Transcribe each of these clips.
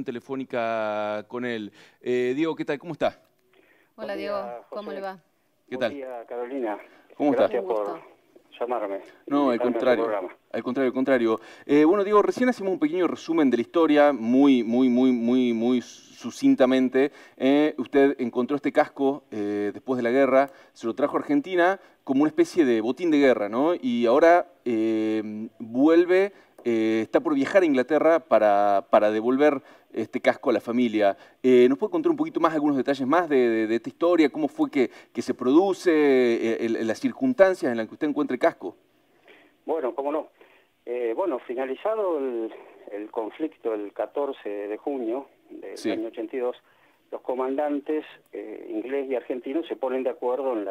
Telefónica con él. Diego, ¿qué tal? ¿Cómo está? Hola Buen Diego, día, ¿cómo le José. va? ¿Qué Buen tal? día, Carolina. ¿Cómo está? Gracias Un por gusto. llamarme e No, al invitarme a tu contrario. programa. Al contrario, al contrario. Bueno, Diego, recién hacemos un pequeño resumen de la historia, muy sucintamente. Usted encontró este casco después de la guerra, se lo trajo a Argentina como una especie de botín de guerra, ¿no? Y ahora vuelve, está por viajar a Inglaterra para devolver este casco a la familia. ¿Nos puede contar un poquito más, algunos detalles más de esta historia? ¿Cómo fue que se produce, las circunstancias en las que usted encuentra el casco? Bueno, cómo no. Bueno, finalizado el conflicto el 14 de junio del Sí. año 82, los comandantes inglés y argentino se ponen de acuerdo en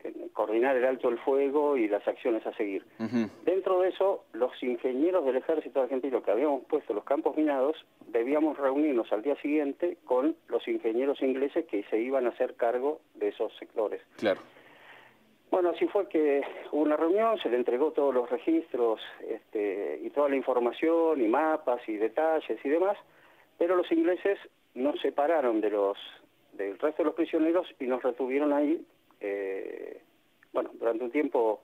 en coordinar el alto el fuego y las acciones a seguir. Ujú. Dentro de eso, los ingenieros del ejército argentino que habíamos puesto los campos minados, debíamos reunirnos al día siguiente con los ingenieros ingleses que se iban a hacer cargo de esos sectores. Claro. Bueno, así fue que hubo una reunión, se le entregó todos los registros y toda la información y mapas y detalles y demás, pero los ingleses nos separaron del resto de los prisioneros y nos retuvieron ahí, durante un tiempo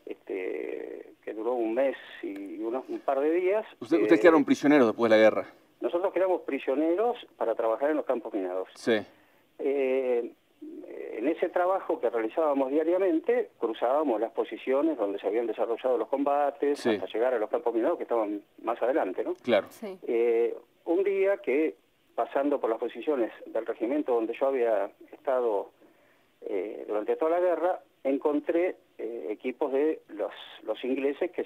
que duró un mes y un par de días. Ustedes quedaron prisioneros después de la guerra. Nosotros quedamos prisioneros para trabajar en los campos minados. Sí. En ese trabajo que realizábamos diariamente, cruzábamos las posiciones donde se habían desarrollado los combates, Sí. hasta llegar a los campos minados que estaban más adelante, ¿no? Claro. Sí. Un día que, pasando por las posiciones del regimiento donde yo había estado durante toda la guerra, encontré equipos de los ingleses que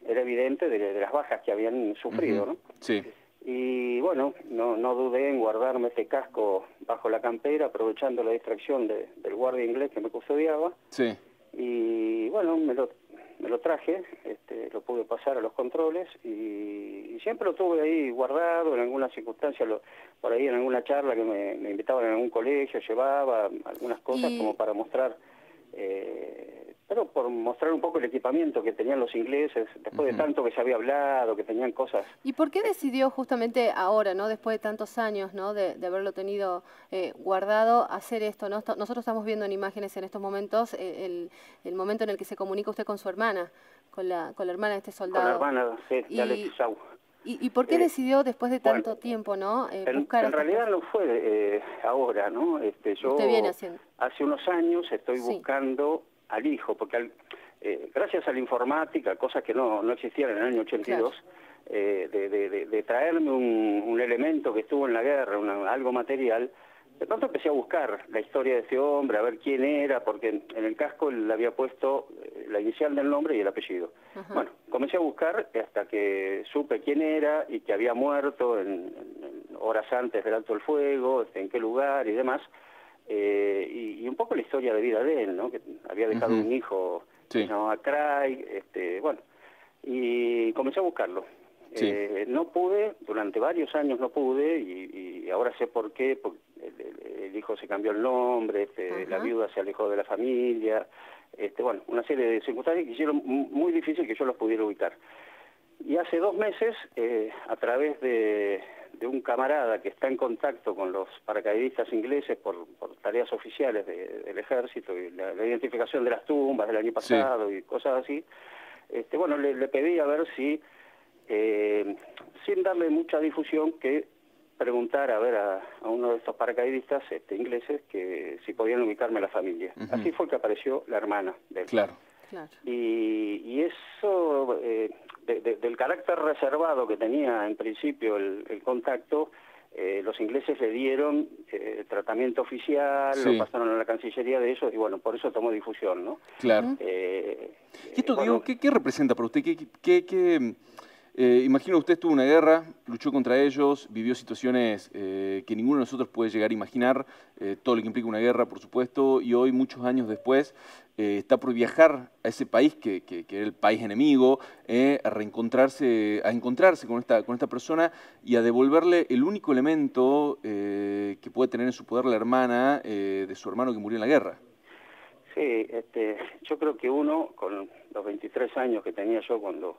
era evidente de las bajas que habían sufrido, ¿no? Sí. Y bueno, no dudé en guardarme este casco bajo la campera, aprovechando la distracción del guardia inglés que me custodiaba. Sí. Y bueno, me lo traje, lo pude pasar a los controles y siempre lo tuve ahí guardado en alguna circunstancia, por ahí en alguna charla que me invitaban en algún colegio, llevaba algunas cosas como para mostrar, pero por mostrar un poco el equipamiento que tenían los ingleses, después de tanto que se había hablado, que tenían cosas. ¿Y por qué decidió justamente ahora, ¿no? Después de tantos años, ¿no? De haberlo tenido guardado, hacer esto, ¿no? Nosotros estamos viendo en imágenes en estos momentos el momento en el que se comunica usted con su hermana, con la hermana de este Con la soldado. hermana de Alex Y, Sau. y ¿por qué decidió después de Bueno, tanto tiempo, ¿no? en Buscar a esta realidad persona? no fue ahora, ¿no? Usted viene Yo haciendo. hace unos años estoy Sí. buscando al hijo, porque gracias a la informática, cosas que no existían en el año 82, de traerme un elemento que estuvo en la guerra, algo material, de pronto empecé a buscar la historia de ese hombre, a ver quién era, porque en el casco él le había puesto la inicial del nombre y el apellido. Ajá. Bueno, comencé a buscar hasta que supe quién era y que había muerto en horas antes del alto el fuego, en qué lugar y demás, y un poco la historia de vida de él, ¿no? Que había dejado un hijo que Sí. se llamaba Craig, bueno, y comencé a buscarlo. Sí. No pude, durante varios años no pude, y ahora sé por qué, porque el hijo se cambió el nombre, la Ajá. viuda se alejó de la familia, bueno, una serie de circunstancias que hicieron muy difícil que yo los pudiera ubicar. Y hace 2 meses, a través de un camarada que está en contacto con los paracaidistas ingleses por tareas oficiales del ejército y la identificación de las tumbas del año Sí. pasado y cosas así, bueno, le pedí a ver si, sin darle mucha difusión, que preguntara a uno de estos paracaidistas ingleses que si podían ubicarme a la familia. Así fue que apareció la hermana de él. Claro. Claro. Y eso, del carácter reservado que tenía en principio el contacto, los ingleses le dieron tratamiento oficial, Sí. lo pasaron a la Cancillería de ellos, y bueno, por eso tomó difusión, ¿no? Claro. ¿Y esto, Diego, qué representa para usted? Imagino usted estuvo en una guerra, luchó contra ellos, vivió situaciones que ninguno de nosotros puede llegar a imaginar, todo lo que implica una guerra, por supuesto, y hoy, muchos años después, está por viajar a ese país que era el país enemigo, a encontrarse con esta persona y a devolverle el único elemento que puede tener en su poder la hermana de su hermano que murió en la guerra. Sí, yo creo que uno, con los 23 años que tenía yo cuando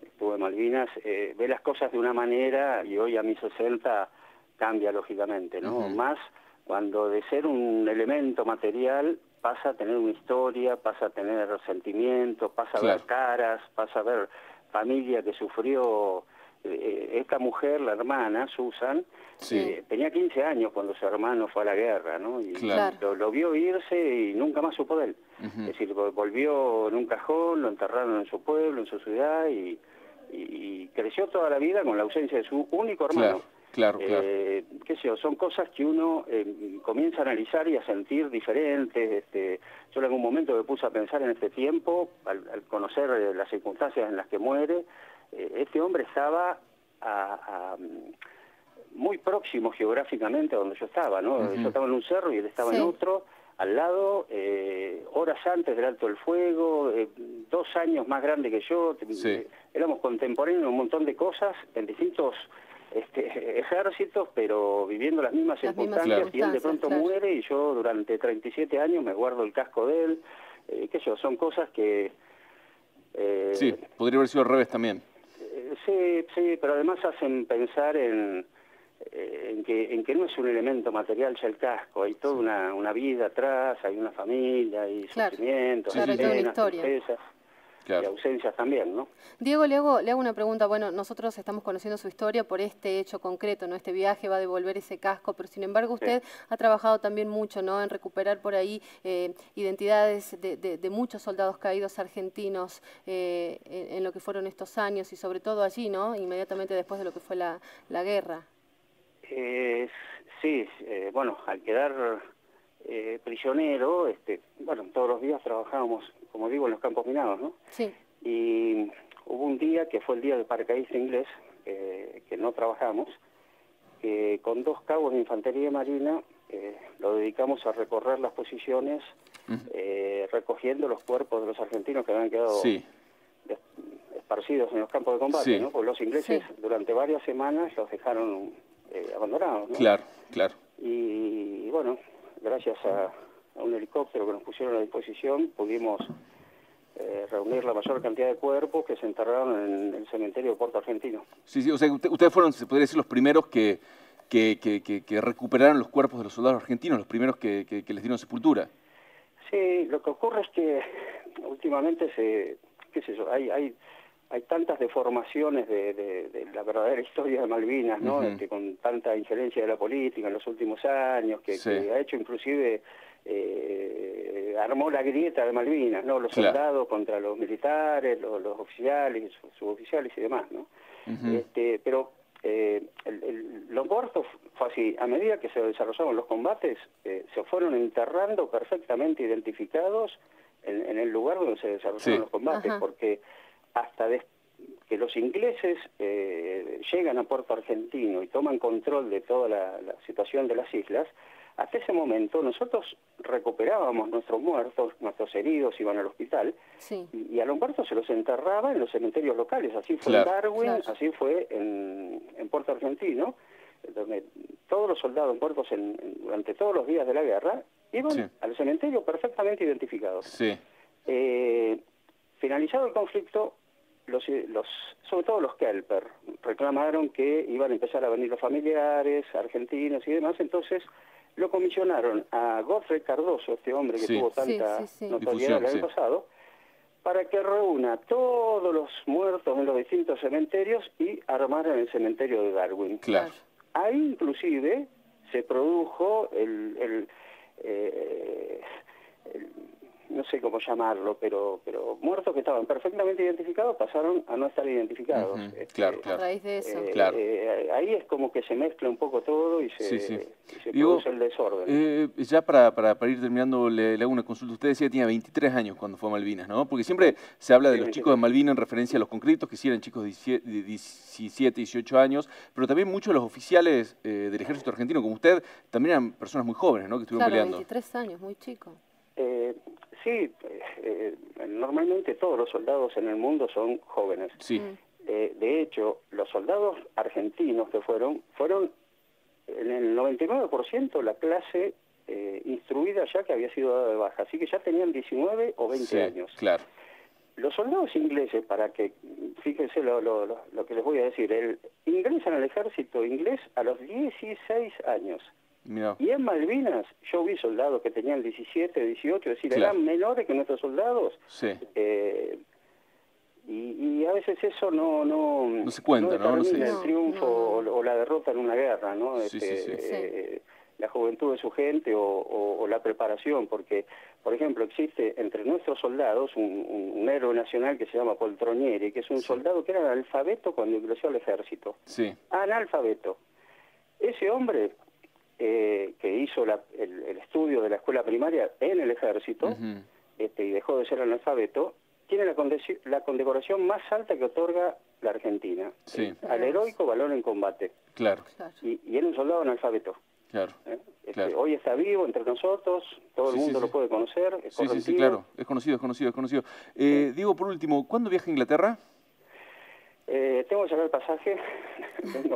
estuvo en Malvinas, ve las cosas de una manera y hoy a mis 60 cambia lógicamente, ¿no? Más cuando de ser un elemento material pasa a tener una historia, pasa a tener sentimientos, pasa a ver caras, pasa a ver familia que sufrió. Esta mujer, la hermana, Susan, tenía 15 años cuando su hermano fue a la guerra, ¿no? Y lo vio irse y nunca más supo de él. Es decir, volvió en un cajón, lo enterraron en su pueblo, en su ciudad, y creció toda la vida con la ausencia de su único hermano. Qué sé yo, son cosas que uno comienza a analizar y a sentir diferentes. Yo en algún momento me puse a pensar en este tiempo, al conocer las circunstancias en las que muere. Este hombre estaba muy próximo geográficamente a donde yo estaba, ¿no? Yo estaba en un cerro y él estaba en otro, al lado, horas antes del Alto del Fuego, 2 años más grande que yo, éramos contemporáneos en un montón de cosas, en distintos ejércitos, pero viviendo las mismas circunstancias, y él de pronto muere y yo durante 37 años me guardo el casco de él, qué sé yo, son cosas que... sí, podría haber sido al revés también. Sí, pero además hacen pensar en que no es un elemento material ya el casco, hay toda una vida atrás, hay una familia, hay sufrimientos, hay penas, tristezas, y ausencias también, ¿no? Diego, le hago una pregunta. Bueno, nosotros estamos conociendo su historia por este hecho concreto, ¿no? Este viaje va a devolver ese casco, pero sin embargo usted ha trabajado también mucho, ¿no? En recuperar por ahí identidades de muchos soldados caídos argentinos en lo que fueron estos años y sobre todo allí, ¿no? Inmediatamente después de lo que fue la guerra. Sí, bueno, al quedar prisionero, bueno, todos los días trabajábamos, como digo, en los campos minados, ¿no? Sí. Y hubo un día que fue el día del paracaidista inglés, que no trabajamos, que con 2 cabos de infantería marina lo dedicamos a recorrer las posiciones, recogiendo los cuerpos de los argentinos que habían quedado esparcidos en los campos de combate, ¿no? Porque los ingleses durante varias semanas los dejaron abandonados, ¿no? Claro. Y bueno, gracias a un helicóptero que nos pusieron a disposición, pudimos reunir la mayor cantidad de cuerpos que se enterraron en el cementerio de Puerto Argentino. Sí, o sea, ustedes fueron, se podría decir, los primeros que recuperaron los cuerpos de los soldados argentinos, los primeros que les dieron sepultura. Sí, lo que ocurre es que últimamente qué sé yo, hay tantas deformaciones de la verdadera historia de Malvinas, ¿no? Con tanta injerencia de la política en los últimos años, que ha hecho inclusive, armó la grieta de Malvinas, ¿no? Los soldados contra los militares, los oficiales, suboficiales y demás, ¿no? Pero los muertos fue así, a medida que se desarrollaban los combates, se fueron enterrando perfectamente identificados en el lugar donde se desarrollaron los combates, porque hasta que los ingleses llegan a Puerto Argentino y toman control de toda la situación de las islas, hasta ese momento nosotros recuperábamos nuestros muertos, nuestros heridos iban al hospital, y a los muertos se los enterraba en los cementerios locales. Así fue en Darwin, así fue en Puerto Argentino, donde todos los soldados muertos durante todos los días de la guerra iban al cementerio perfectamente identificados. Finalizado el conflicto, sobre todo los Kelper reclamaron que iban a empezar a venir los familiares argentinos y demás, entonces lo comisionaron a Godfrey Cardoso, este hombre que tuvo tanta notoriedad el año pasado, para que reúna todos los muertos en los distintos cementerios y armaran el cementerio de Darwin. Ahí inclusive se produjo no sé cómo llamarlo, pero muertos que estaban perfectamente identificados pasaron a no estar identificados. A raíz de eso. Ahí es como que se mezcla un poco todo y se produce el desorden. Ya para ir terminando, le hago una consulta. Usted decía que tenía 23 años cuando fue a Malvinas, ¿no? Porque siempre se habla de los chicos de Malvinas en referencia a los concretos, que sí eran chicos de 17, 18 años, pero también muchos de los oficiales del ejército argentino, como usted, también eran personas muy jóvenes, ¿no? Que estuvieron peleando. 23 años, muy chico. Sí, normalmente todos los soldados en el mundo son jóvenes. De hecho, los soldados argentinos que fueron en el 99% la clase instruida ya que había sido dada de baja, así que ya tenían 19 o 20 años. los soldados ingleses, para que, fíjense lo que les voy a decir, ingresan al ejército inglés a los 16 años. Mirá. Y en Malvinas yo vi soldados que tenían 17, 18, es decir, Claro. eran menores que nuestros soldados. Sí. Y a veces eso no se cuenta, ¿no? No se determina dice. el triunfo o la derrota en una guerra, ¿no? Sí, sí. La juventud de su gente o la preparación, porque, por ejemplo, existe entre nuestros soldados un héroe nacional que se llama Poltronieri, que es un soldado que era analfabeto cuando ingresó al ejército. Sí. Analfabeto. Ese hombre que hizo el estudio de la escuela primaria en el ejército y dejó de ser analfabeto, tiene la condecoración más alta que otorga la Argentina, Sí. al heroico valor en combate. Claro. Y era un soldado analfabeto. Claro. Claro. Hoy está vivo entre nosotros, todo el mundo lo puede conocer, es Sí, claro, es conocido. Diego, por último, ¿cuándo viaja a Inglaterra? Tengo que sacar el pasaje, vengo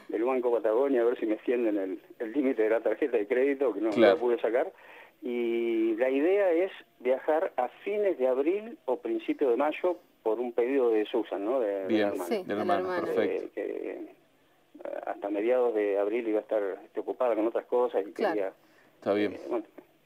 del Banco Patagonia a ver si me extienden el límite de la tarjeta de crédito, que no la pude sacar, y la idea es viajar a fines de abril o principio de mayo por un pedido de Susan, ¿no? De la hermana. Sí, de la hermana, perfecto. Que hasta mediados de abril iba a estar ocupada con otras cosas y quería Está bien.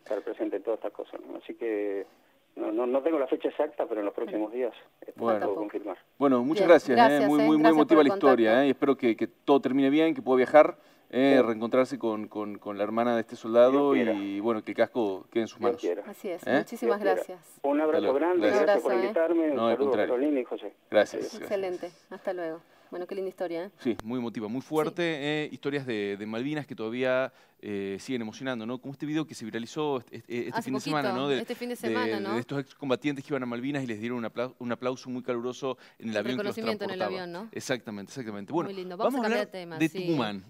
estar presente en todas estas cosas, ¿no? Así que no tengo la fecha exacta, pero en los próximos días puedo confirmar. Bueno, muchas Bien, gracias. gracias, Muy gracias emotiva por la el historia. contacto. Y espero que todo termine bien, que pueda viajar, reencontrarse con la hermana de este soldado y bueno, que el casco quede en sus manos. Así es. Muchísimas gracias. Un abrazo grande, gracias por invitarme. Un saludo a Carolina y José. Gracias. Excelente. Hasta luego. Bueno, qué linda historia, ¿eh? Sí, muy emotiva, muy fuerte. Historias de Malvinas que todavía siguen emocionando, ¿no? Como este video que se viralizó este fin de semana, ¿no? Este fin de semana, ¿no? De estos excombatientes que iban a Malvinas y les dieron un aplauso muy caluroso en el avión que los transportaba. Reconocimiento en el avión, ¿no? Exactamente. Bueno, muy lindo. vamos a cambiar hablar de tema. de Tucumán.